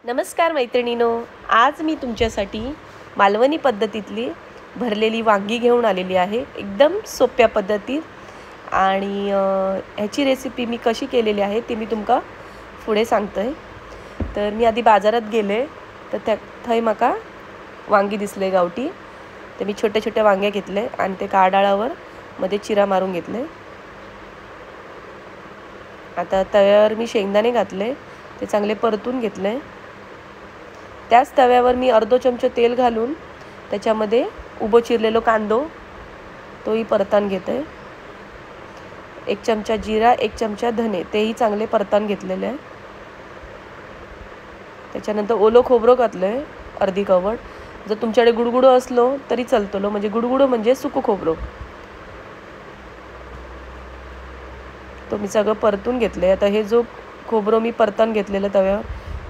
नमस्कार मैत्रिणींनो, आज मी तुमच्यासाठी मालवणी पद्धतीतली भरलेली वांगी घेऊन आलेली आहे, एकदम सोप्या पद्धतीत। आणि ह्याची रेसिपी मी कशी केलेली आहे ते मी तुमका पुढे सांगतोय। तर मी आधी बाजारात गेले तर थंय माका वांगी दिसले गावठी, तर मी छोटे छोटे वांगे घेतले आणि ते काडाळावर मध्ये चिरा मारून घेतले। आता तव्यावर मी शेंगदाणे घातले, ते चांगले परतून घेतले। त्याच तव्यावर मी अर्धा चमचा तेल घालून त्याच्यामध्ये उभं चिरलेलो कांदो तोही परतून घेते। 1 चमचा जिरा, 1 चमचा धने तेही चांगले परतून घेतलेले आहे। त्याच्यानंतर ओलो खोबरं घातलंय अर्धी कवड, जर तुमच्याकडे गुडगुडो असलो तरी चालतलो, म्हणजे गुडगुडो म्हणजे सुकं खोबरं। तो मी सगळं परतून घेतले। आता हे जो खोबरं मी परतून घेतलेलं तव्यावर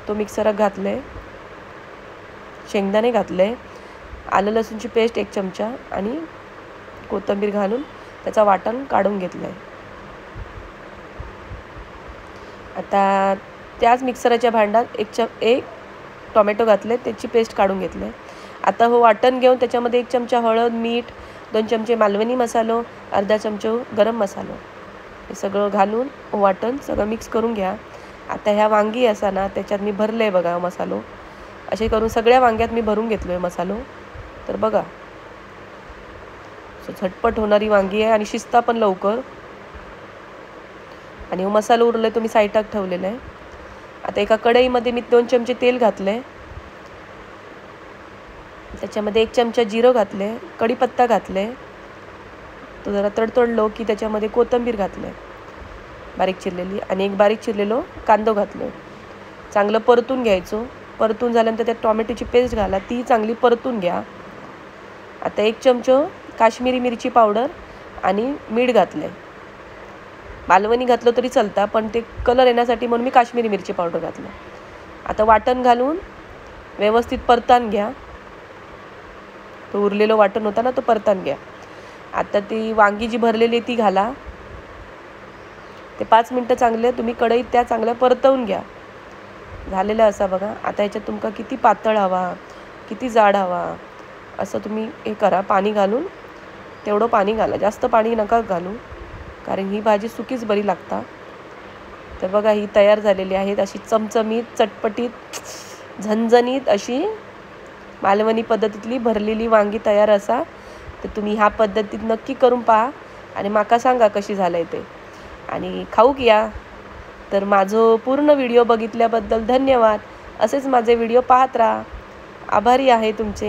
तो मिक्सरात घातले, शेंगदाणे घातले, आलं लसूणची पेस्ट 1 चमचा आणि कोथिंबीर घालून त्याचा वाटण काढून घेतले। आता त्याच मिक्सरच्या भांड्यात एक टोमॅटो घातले, त्याची पेस्ट काढून घेतले। आता हो वाटण घेऊन त्याच्यामध्ये 1 चमचा हळद, मीठ, 2 चमचे मालवणी मसालो, अर्धा चमचा गरम मसालो हे सगळं घालून वाटण सगळं मिक्स करून घ्या। आता ह्या वांगी असा ना त्याच्यात मी भरले बघा मसालो, असे करून सगळ्या वांग्यात मी भरून घेतलोय मसालो। तर बघा झटपट होणारी वांगी आहे आणि शिजता पण लवकर। आणि हो मसालो उरले तो मी साईडात ठेवलेला आहे। आता एका कढईमध्ये मी 2 चमचे तेल घातले, त्याच्यामध्ये 1 चमचा जिरं घातले, कढीपत्ता घातले, तो जरा तडतडलो की त्याच्यामध्ये कोथिंबीर घातले बारीक चिरलेली, आणि एक बारीक चिरलेलो कांदो घातलो। चांगलं परतून घ्यायचो। परतून झाल्यानंतर त्यात टोमॅटोची पेस्ट घाला, ती चांगली परतून घ्या। आता 1 चमचा काश्मीरी मिरची पावडर आणि मीठ घातले, मालवणी घातलं तरी चालता, पण ते कलर येण्यासाठी म्हणून मी काश्मीरी मिरची पावडर घातलं। आता वाटण घालून व्यवस्थित परतून घ्या, तो उरलेलं वाटण होता ना तो परतून घ्या। आता ती वांगी जी भरलेली ती घाला, ते 5 मिनिटं चांगले तुम्ही कढईत त्या चांगल्या परतवून घ्या। झालेलं असा बघा। आता याच्यात तुमका किती पातळ हवा, किती जाड हवा असं तुम्ही हे करा, पाणी घालून तेवढं पाणी घाला, जास्त पाणी नका घालू, कारण ही भाजी सुकीच बरी लागता। तर बघा ही तयार झालेली आहेत, अशी चमचमीत, चटपटीत, झणझणीत अशी मालवणी पद्धतीतली भरलेली वांगी तयार असा। तर तुम्ही ह्या पद्धतीत नक्की करून पहा आणि माका सांगा कशी झालंय ते, आणि खाऊक या। तर माझं पूर्ण व्हिडिओ बघितल्याबद्दल धन्यवाद। असेच माझे व्हिडिओ पाहत राहा। आभारी आहे तुमचे।